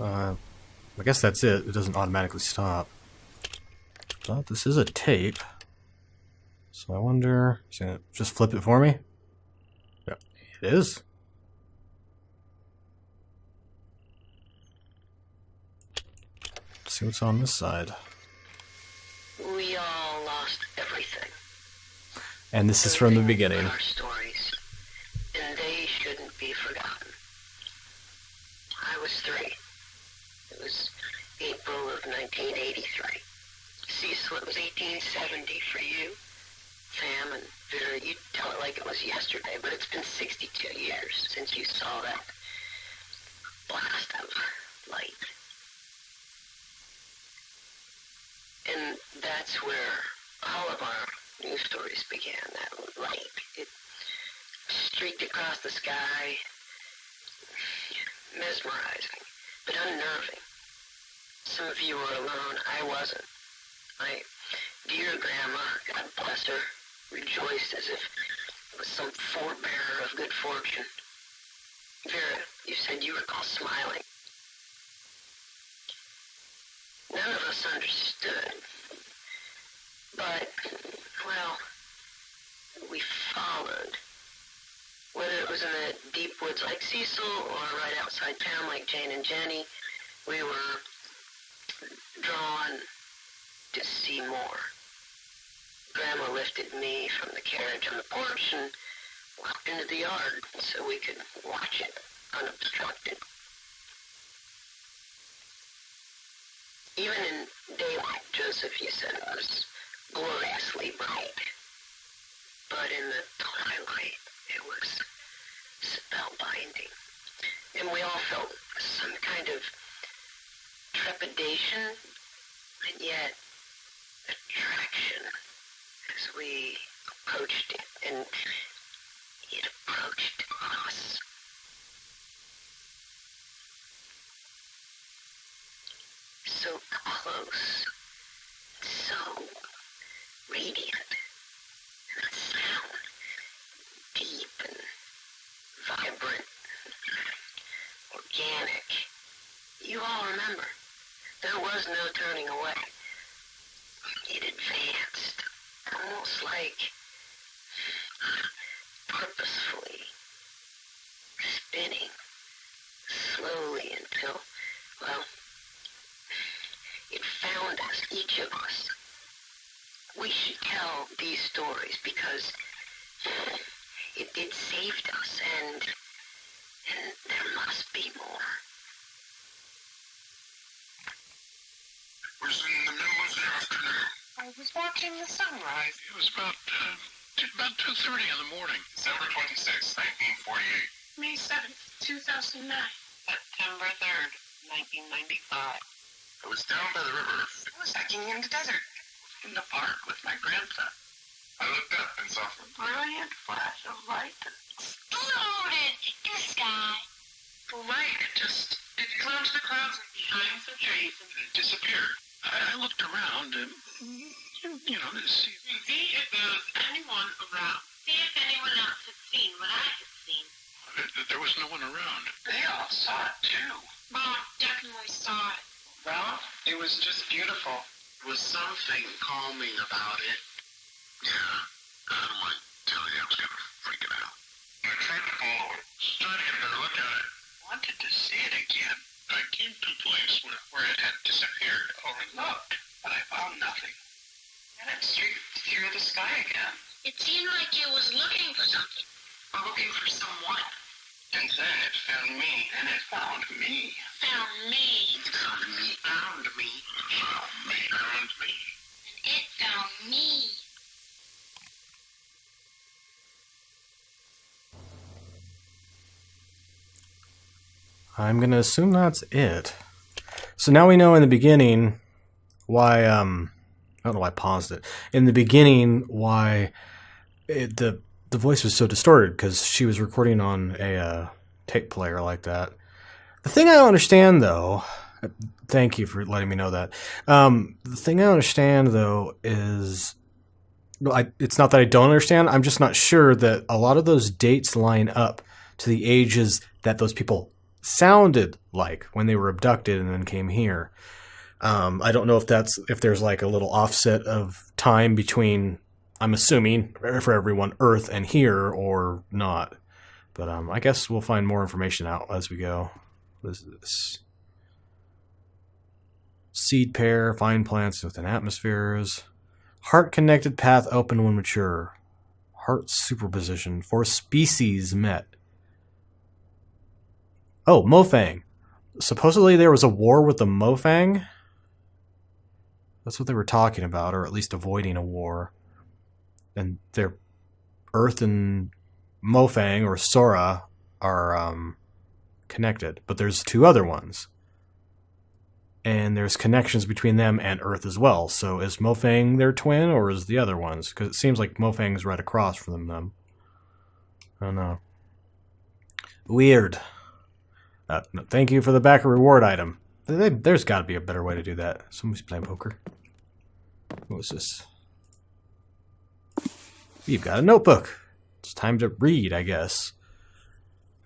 I guess that's it. It doesn't automatically stop. But this is a tape. So I wonder... Is it gonna just flip it for me? Yeah, it is. Let's see what's on this side. We all lost everything. And this is from the beginning. Our stories, and they shouldn't be forgotten. I was 3. It was April of 1983. Cecil, it was 1870 for you. Sam and Vera, you tell it like it was yesterday, but it's been 62 years since you saw that blast of light. And that's where all of our news stories began, that light. It streaked across the sky, mesmerizing, but unnerving. Some of you were alone. I wasn't. My dear grandma, God bless her, rejoiced as if it was some forebearer of good fortune. Vera, you said you recall smiling. None of us understood, but, well, we followed. Whether it was in the deep woods like Cecil or right outside town like Jane and Jenny, we were drawn to see more. Grandma lifted me from the carriage on the porch and walked into the yard so we could watch it unobstructed. Even in daylight, Joseph, you said it was gloriously bright. But in the twilight, it was spellbinding. And we all felt some kind of trepidation, and yet attraction as we approached it, and it approached us. So close, so radiant, and a sound deep and vibrant, organic. You all remember, there was no turning away. It advanced, almost like purposefully spinning slowly until, well, it found us, each of us. We should tell these stories because it saved us, and there must be more. It was in the middle of the afternoon. I was watching the sunrise. It was about 2:30 in the morning. December 26, 1948. May 7th, 2009. September 3rd, 1995. I was down by the river. I was hiking in the desert, in the park with my grandson. I looked up and saw a Brilliant flash of light. Exploded in the sky. The light just, it came to the clouds and behind some trees and it disappeared. I looked around and, to see. see if there was anyone around. See if anyone else had seen what I had seen. There was no one around. They all saw it too. Bob definitely saw it. Well, it was just beautiful. There was something calming about it. Yeah, I don't mind telling you, I was kind of freaking out. I tried to follow it, trying to get a better look at it. Wanted to see it again. I came to a place where it had disappeared. I looked, but I found nothing. And it streaked through the sky again. It seemed like it was looking for something. Or looking for someone. And then it found me. And it found me. Found me. It found me. Found me. Found me. Found me. And it found me. I'm gonna assume that's it. So now we know in the beginning why, I don't know why I paused it. In the beginning, why the voice was so distorted, because she was recording on a tape player like that. The thing I don't understand, though, thank you for letting me know that. The thing I don't understand, though, is, well, it's not that I don't understand, I'm just not sure that a lot of those dates line up to the ages that those people sounded like when they were abducted and then came here. I don't know if there's like a little offset of time between, I'm assuming, for everyone, Earth and here or not. But I guess we'll find more information out as we go. What is this? Seed pair, fine plants within atmospheres. Heart connected path open when mature. Heart superposition. 4 species met. Oh, Mofang. Supposedly there was a war with the Mofang? That's what they were talking about, or at least avoiding a war. And their Earth and Mofang, or Sora, are connected. But there's 2 other ones. And there's connections between them and Earth as well. So is Mofang their twin, or is the other ones? Because it seems like Mofang's right across from them. I don't know. Weird. No, thank you for the backer reward item. There's got to be a better way to do that. Somebody's playing poker. What was this? You've got a notebook. It's time to read, I guess.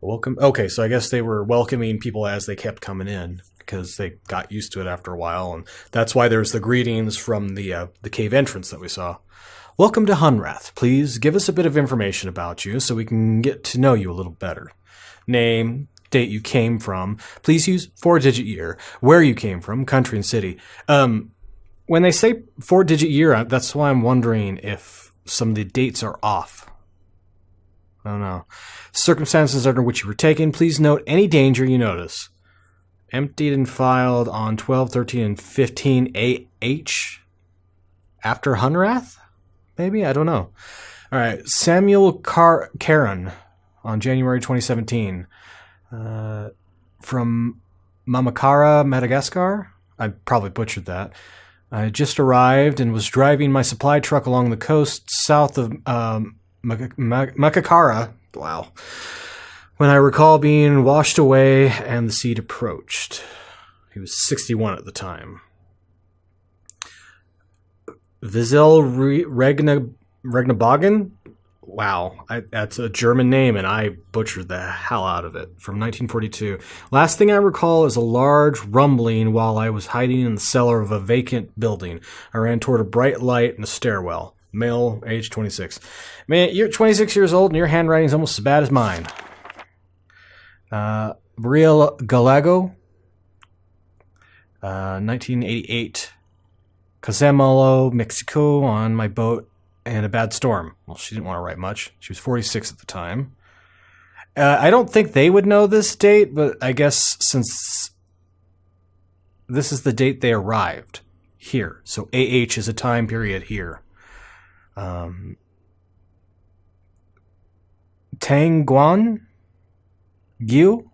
Welcome. Okay, so I guess they were welcoming people as they kept coming in because they got used to it after a while, and that's why there's the greetings from the cave entrance that we saw. Welcome to Hunrath. Please give us a bit of information about you so we can get to know you a little better. Name, date you came from. Please use 4-digit year. Where you came from, country and city. When they say 4-digit year, that's why I'm wondering if some of the dates are off. I don't know. Circumstances under which you were taken. Please note any danger you notice. Emptied and filed on 12, 13, and 15 AH? After Hunrath? Maybe? I don't know. All right. Samuel Karen on January 2017. From Mamakara, Madagascar? I probably butchered that. I just arrived and was driving my supply truck along the coast south of Makakara. Wow. When I recall being washed away and the sea approached. He was 61 at the time. Vizel Regnabogen? Wow, that's a German name, and I butchered the hell out of it. From 1942. Last thing I recall is a large rumbling while I was hiding in the cellar of a vacant building. I ran toward a bright light in a stairwell. Male, age 26. Man, you're 26 years old, and your handwriting's almost as bad as mine. Brielle Galago, 1988. Cazamolo, Mexico, on my boat in a bad storm. Well, she didn't want to write much. She was 46 at the time. I don't think they would know this date, but I guess since this is the date they arrived here. So AH is a time period here. Tangguan? Gyu?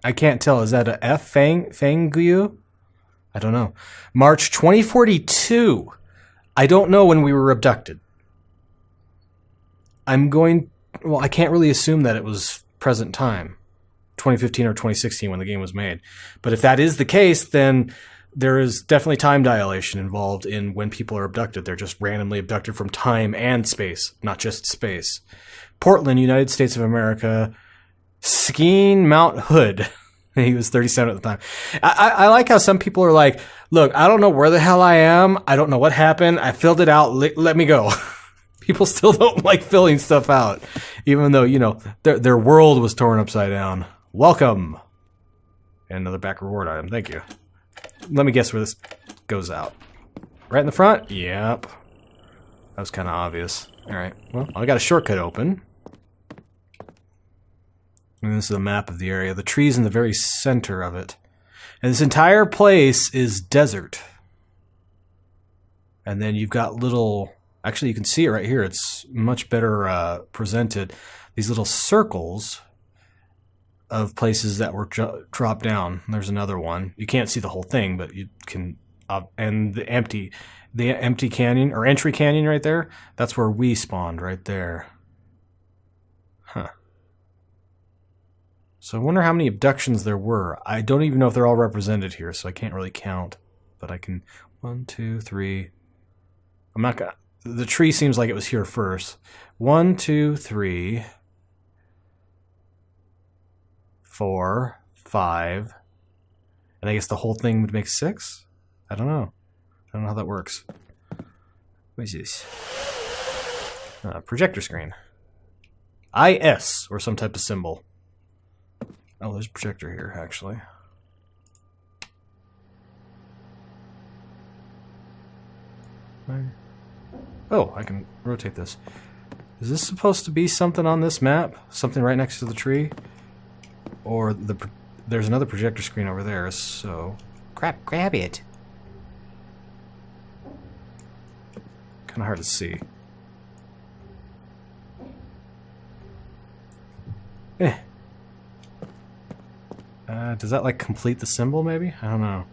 I can't tell. Is that a F? Fangyu? I don't know. March 2042. I don't know when we were abducted. I can't really assume that it was present time. 2015 or 2016 when the game was made. But if that is the case, then there is definitely time dilation involved in when people are abducted. They're just randomly abducted from time and space, not just space. Portland, United States of America. Skiing Mount Hood. He was 37 at the time. I like how some people are like, look, I don't know where the hell I am. I don't know what happened. I filled it out. Let me go. People still don't like filling stuff out, even though, you know, their world was torn upside down. Welcome. And another back reward item. Thank you. Let me guess where this goes out. Right in the front? Yep. That was kind of obvious. All right. Well, I got a shortcut open. And this is a map of the area. The tree's in the very center of it. And this entire place is desert. And then you've got little... Actually, you can see it right here. It's much better presented. These little circles of places that were dropped down. There's another one. You can't see the whole thing, but you can... and the empty canyon, or entry canyon right there, that's where we spawned right there. Huh. So I wonder how many abductions there were. I don't even know if they're all represented here, so I can't really count. But I can... 1, 2, 3... I'm not gonna... The tree seems like it was here first. 1, 2, 3... 4, 5, and I guess the whole thing would make 6? I don't know. I don't know how that works. What is this? Projector screen. IS, or some type of symbol. Oh, there's a projector here, actually. Oh, I can rotate this. Is this supposed to be something on this map? Something right next to the tree? Or there's another projector screen over there, so... grab it. Kind of hard to see. Does that, like, complete the symbol, maybe? I don't know.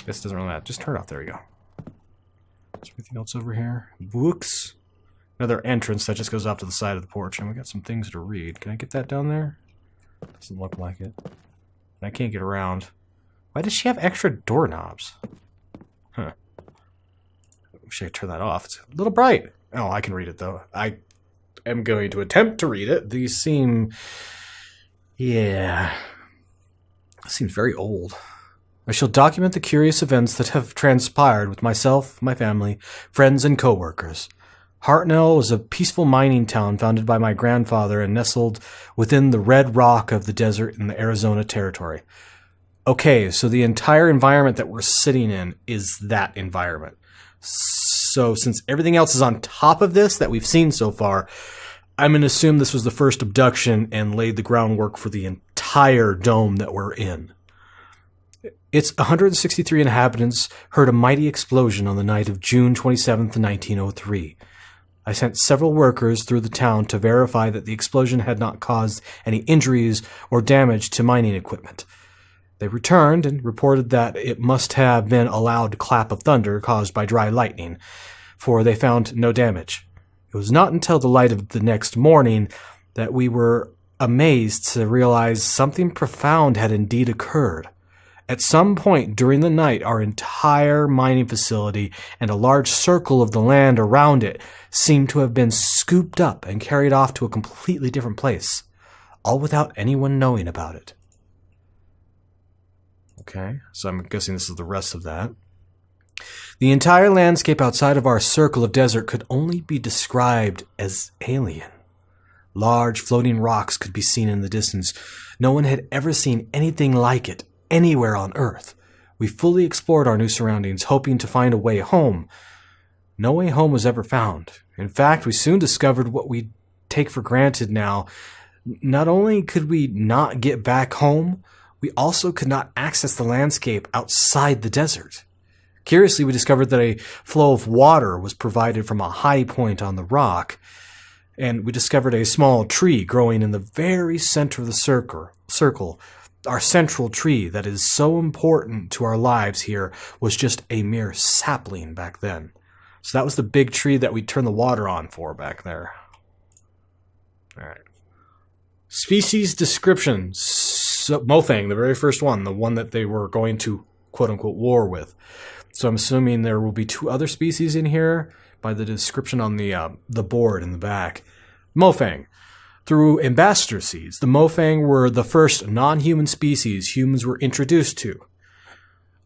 This doesn't really matter. Just turn it off. There we go. Is there anything else over here? Books. Another entrance that just goes off to the side of the porch. And we got some things to read. Can I get that down there? Doesn't look like it. I can't get around. Why does she have extra doorknobs? Huh. I wish I could turn that off. It's a little bright. Oh, I can read it, though. I am going to attempt to read it. These seem... yeah. It seems very old. I shall document the curious events that have transpired with myself, my family, friends, and co-workers. Hartnell is a peaceful mining town founded by my grandfather and nestled within the red rock of the desert in the Arizona territory. Okay, so the entire environment that we're sitting in is that environment. So since everything else is on top of this that we've seen so far, I'm going to assume this was the first abduction and laid the groundwork for the entire dome that we're in. Its 163 inhabitants heard a mighty explosion on the night of June 27th, 1903. I sent several workers through the town to verify that the explosion had not caused any injuries or damage to mining equipment. They returned and reported that it must have been a loud clap of thunder caused by dry lightning, for they found no damage. It was not until the light of the next morning that we were amazed to realize something profound had indeed occurred. At some point during the night, our entire mining facility and a large circle of the land around it seemed to have been scooped up and carried off to a completely different place, all without anyone knowing about it. Okay, so I'm guessing this is the rest of that. The entire landscape outside of our circle of desert could only be described as alien. Large floating rocks could be seen in the distance. No one had ever seen anything like it anywhere on Earth. We fully explored our new surroundings, hoping to find a way home. No way home was ever found. In fact, we soon discovered what we take for granted now. Not only could we not get back home, we also could not access the landscape outside the desert. Curiously, we discovered that a flow of water was provided from a high point on the rock, and we discovered a small tree growing in the very center of the circle. Our central tree that is so important to our lives here was just a mere sapling back then. So that was the big tree that we turned the water on for back there. All right. Species description. Mofang, the very first one, the one that they were going to quote-unquote war with. So I'm assuming there will be 2 other species in here by the description on the board in the back. Mofang. Through ambassador seeds, the Mofang were the first non-human species humans were introduced to.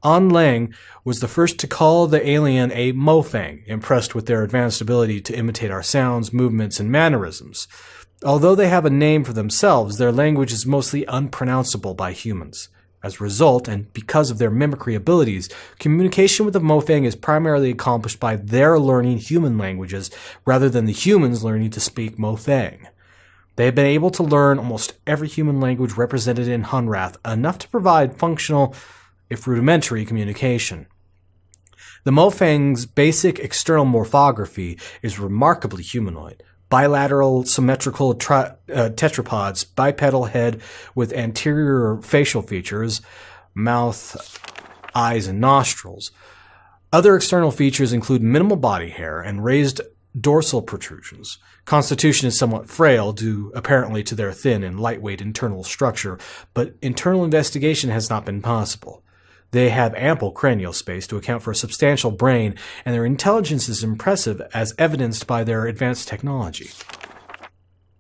An Lang was the first to call the alien a Mofang, impressed with their advanced ability to imitate our sounds, movements, and mannerisms. Although they have a name for themselves, their language is mostly unpronounceable by humans. As a result, and because of their mimicry abilities, communication with the Mofang is primarily accomplished by their learning human languages rather than the humans learning to speak Mofang. They have been able to learn almost every human language represented in Hunrath, enough to provide functional, if rudimentary, communication. The Mofang's basic external morphography is remarkably humanoid. Bilateral symmetrical tetrapods, bipedal head with anterior facial features, mouth, eyes, and nostrils. Other external features include minimal body hair and raised dorsal protrusions. Constitution is somewhat frail due apparently to their thin and lightweight internal structure, but internal investigation has not been possible. They have ample cranial space to account for a substantial brain, and their intelligence is impressive as evidenced by their advanced technology.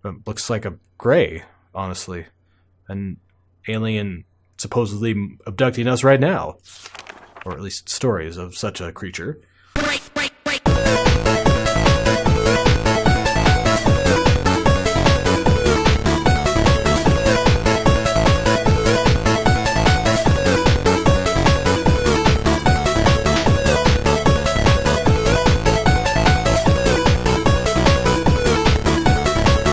It looks like a gray, honestly. an alien supposedly abducting us right now. Or at least stories of such a creature. Break.